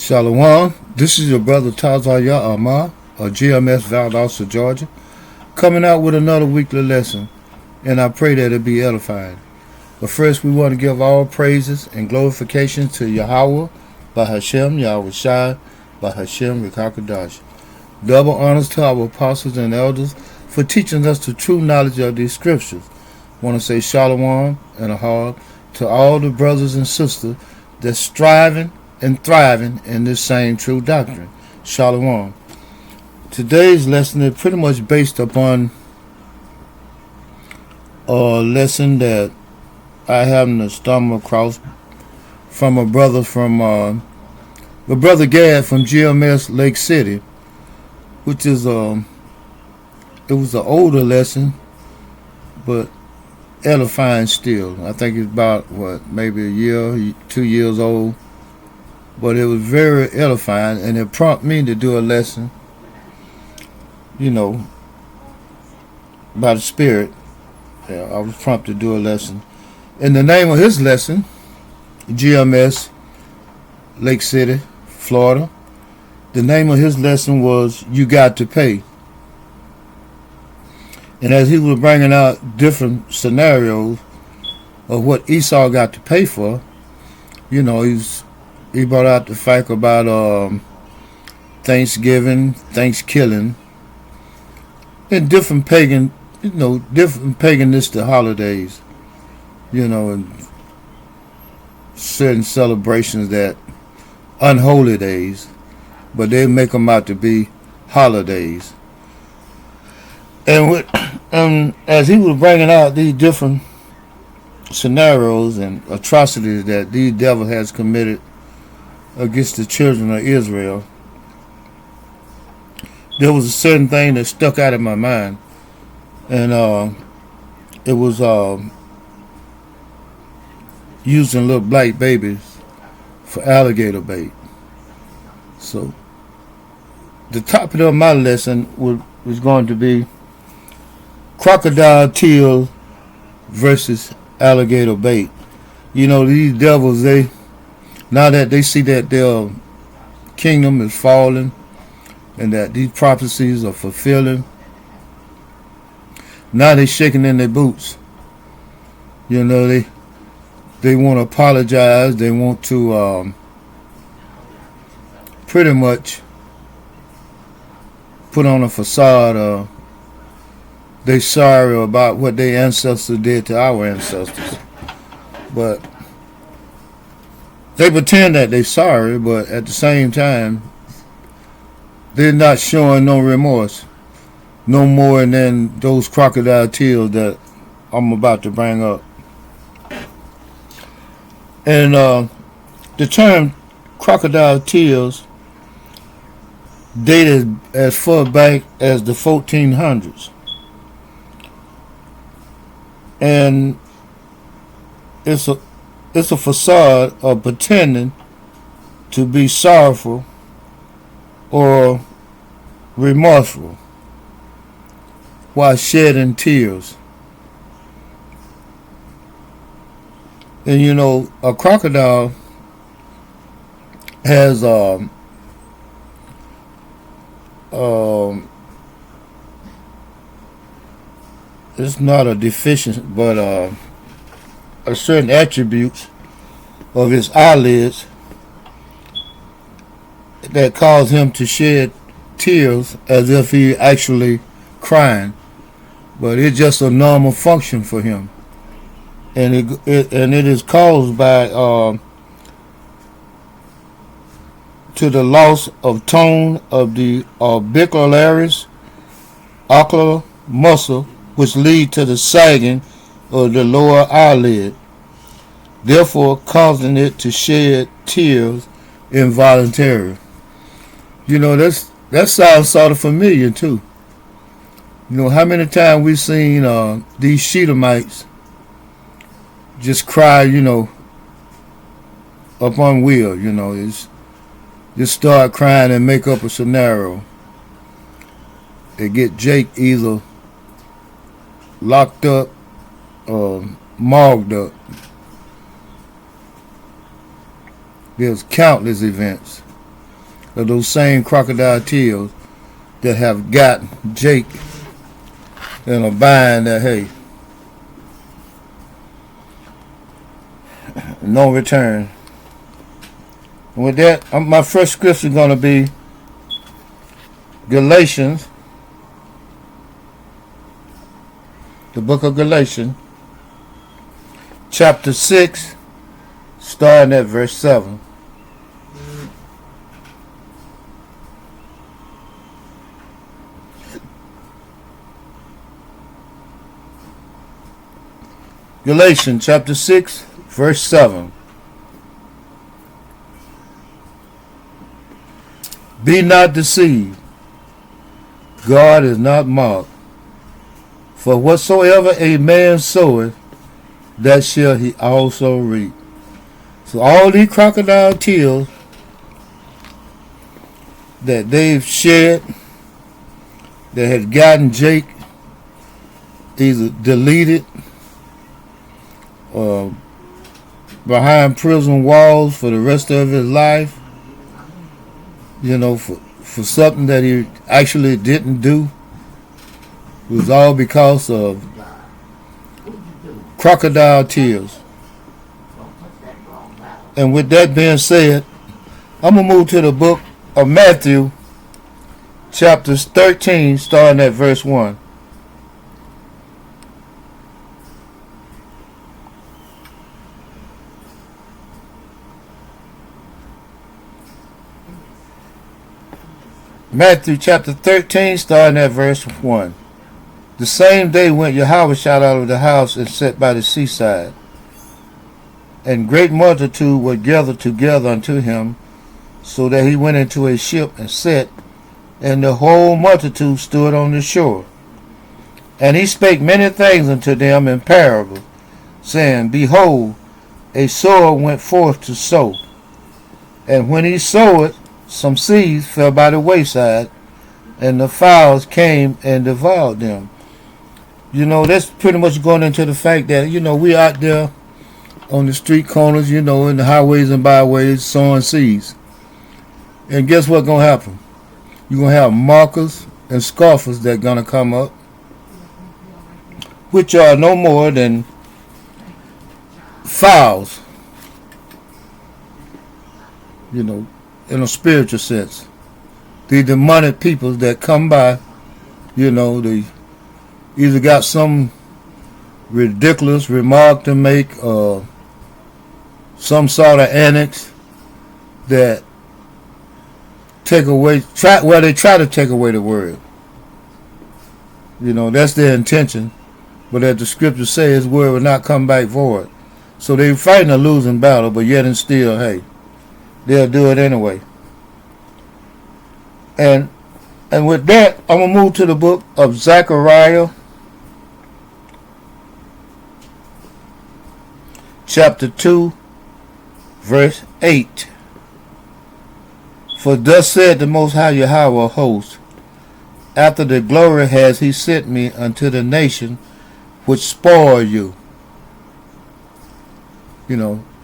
Shalom, this is your brother Tazaya Amar of GMS Valdosta, Georgia, coming out with another weekly lesson, and I pray that it be edifying. But first, we want to give all praises and glorification to Yahweh, by Hashem, Yahweh Shai, by Hashem, Rekakadash. Double honors to our apostles and elders for teaching us the true knowledge of these scriptures. I want to say Shalom and Ahab to all the brothers and sisters that's striving and thriving in this same true doctrine. Shalom. Today's lesson is pretty much based upon a lesson that I happened to stumble across from a brother Gad from GMS Lake City, which is it was an older lesson, but edifying still. I think it's about maybe a year, 2 years old. But it was very edifying, and it prompted me to do a lesson, by the Spirit. I was prompted to do a lesson. And the name of his lesson, GMS, Lake City, Florida, the name of his lesson was You Got to Pay. And as he was bringing out different scenarios of what Esau got to pay for, he brought out the fact about Thanksgiving, Thanksgiving, and different paganistic holidays, and certain celebrations that unholy days, but they make them out to be holidays. And as he was bringing out these different scenarios and atrocities that the devil has committed against the children of Israel, there was a certain thing that stuck out in my mind, and it was using little black babies for alligator bait. So the topic of my lesson was going to be crocodile teal versus alligator bait. These devils, now that they see that their kingdom is falling and that these prophecies are fulfilling, now they're shaking in their boots. They want to apologize. They want to pretty much put on a facade of they sorry about what their ancestors did to our ancestors. But they pretend that they're sorry, but at the same time, they're not showing no remorse, no more than those crocodile tears that I'm about to bring up. And the term crocodile tears dated as far back as the 1400s. And it's a facade of pretending to be sorrowful or remorseful while shedding tears. And a crocodile has it's not a deficiency, but a certain attributes of his eyelids that cause him to shed tears as if he actually crying, but it's just a normal function for him, and it is caused by to the loss of tone of the orbicularis ocular muscle, which lead to the sagging of the lower eyelid, therefore causing it to shed tears involuntarily. That sounds sort of familiar too. How many times we've seen these Shedemites just cry, upon will, just start crying and make up a scenario. They get Jake either locked up or mogged up. There's countless events of those same crocodile tears that have got Jake in a bind that, hey, no return. And with that, my first scripture is going to be Galatians, the book of Galatians, chapter 6, starting at verse 7. Galatians chapter 6, verse 7. Be not deceived, God is not mocked. For whatsoever a man soweth, that shall he also reap. So all these crocodile tears that they've shed, that had gotten Jake either deleted or behind prison walls for the rest of his life, for something that he actually didn't do, it was all because of crocodile tears. And with that being said, I'm going to move to the book of Matthew, chapter 13, starting at verse 1. Matthew chapter 13, starting at verse 1. The same day went Yahushua out of the house and sat by the seaside. And great multitude were gathered together unto him, so that he went into a ship and sat, and the whole multitude stood on the shore. And he spake many things unto them in parables, saying, Behold, a sower went forth to sow. And when he sowed, some seeds fell by the wayside, and the fowls came and devoured them. That's pretty much going into the fact that, we out there on the street corners, in the highways and byways, sowing seeds. And guess what's going to happen? You're going to have mockers and scoffers that are going to come up, which are no more than fowls, in a spiritual sense. The demonic people that come by, they either got some ridiculous remark to make or some sort of annex that they try to take away the word. That's their intention. But as the scripture says, his word will not come back void. So they're fighting a losing battle, but yet and still, hey, they'll do it anyway. And with that, I'm going to move to the book of Zechariah, chapter 2, verse 8. For thus said the Most High Yahweh of hosts, after the glory has he sent me unto the nation which spoil you.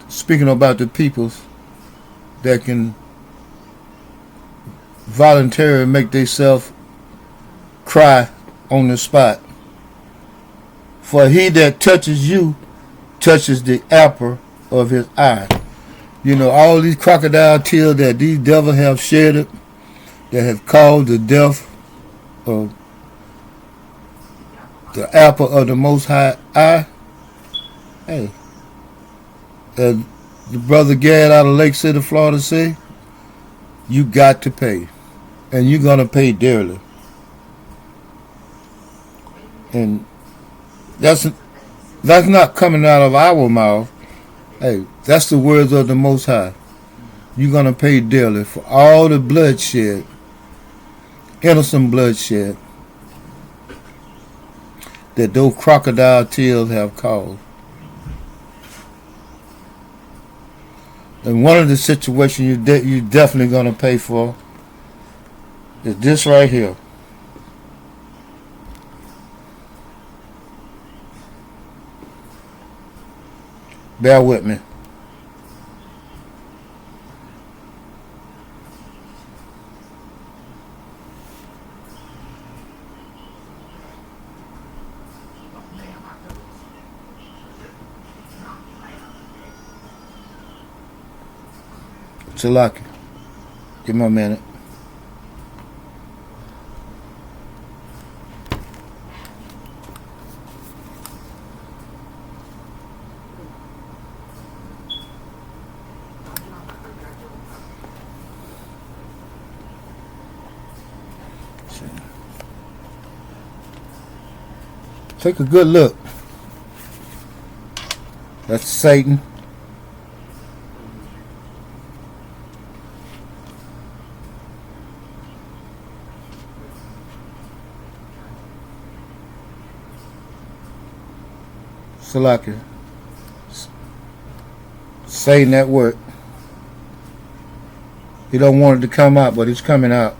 Speaking about the peoples that can voluntarily make themselves cry on the spot. For he that touches you touches the apple of his eye. All these crocodile tears that these devils have shedded, that have caused the death of the apple of the Most High eye. Hey, the brother Gad out of Lake City, Florida said, you got to pay. And you're going to pay dearly. And that's not coming out of our mouth. Hey, that's the words of the Most High. You're going to pay dearly for all the bloodshed, innocent bloodshed, that those crocodile tears have caused. And one of the situations you're definitely going to pay for is this right here. Bear with me. Chalaki. Give me a minute. Take a good look. That's Satan. Salaki. Satan at work. He don't want it to come out, but it's coming out.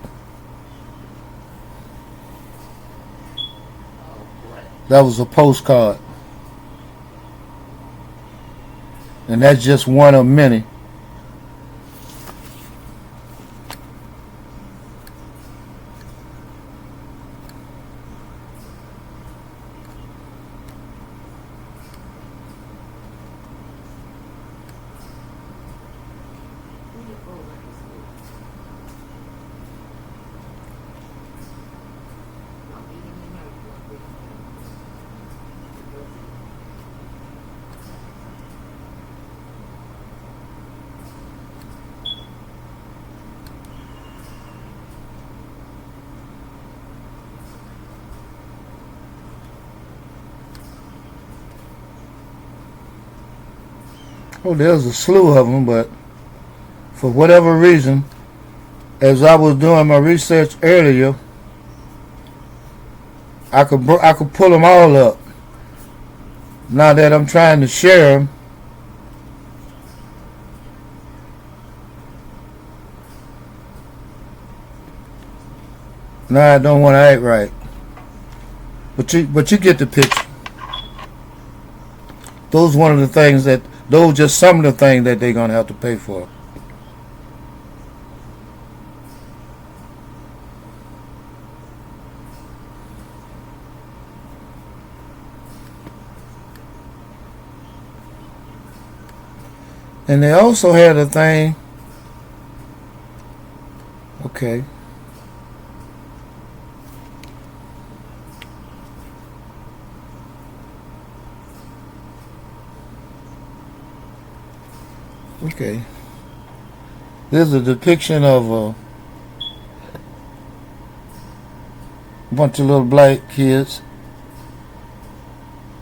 That was a postcard. And that's just one of many. Oh, there's a slew of them, but for whatever reason, as I was doing my research earlier, I could pull them all up. Now that I'm trying to share them, now I don't want to act right. But you get the picture. Those one of the things that. Those just some of the things that they're going to have to pay for. And they also had a thing. Okay. Okay. There's a depiction of a bunch of little black kids,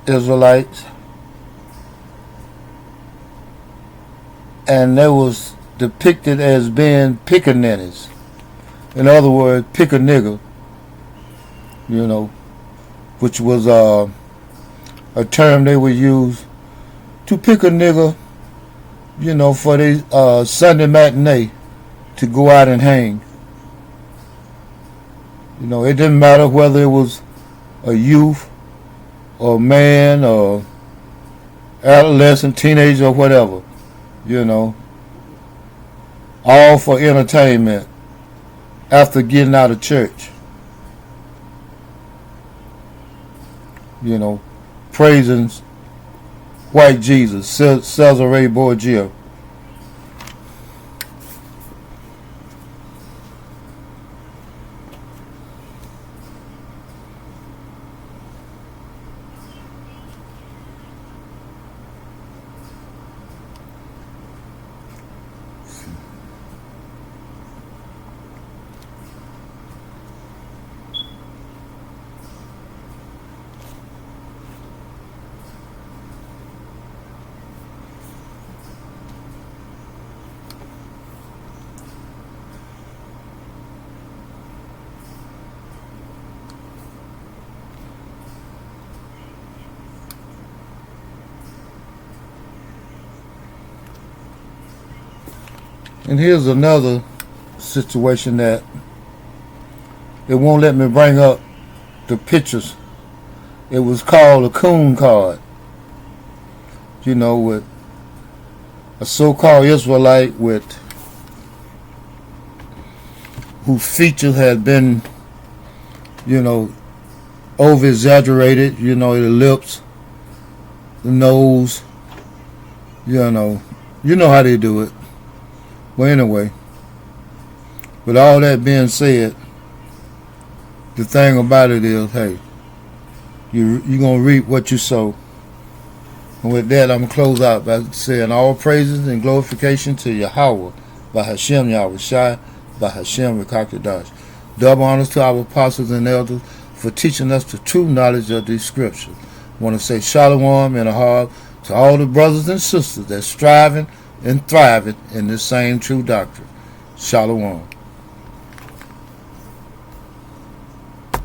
Israelites, and they was depicted as being pickaninnies. In other words, pick a nigger, you know, which was a term they would use to pick a nigger, you know, for the Sunday matinee to go out and hang. You know, it didn't matter whether it was a youth or a man or adolescent, teenager or whatever, you know, all for entertainment after getting out of church. You know, praising white Jesus, Cesare Borgia. And here's another situation that it won't let me bring up the pictures. It was called a coon card. You know, with a so-called Israelite whose features had been, you know, over-exaggerated. You know, the lips, the nose. You know how they do it. Well, anyway, with all that being said, the thing about it is, hey, you're going to reap what you sow. And with that, I'm going to close out by saying all praises and glorification to Yahweh, by Hashem Yahweh Shai, by Hashem Crocodile. Double honors to our apostles and elders for teaching us the true knowledge of these scriptures. I want to say shalom and a heart to all the brothers and sisters that's striving and thriving in this same true doctrine. Shalom.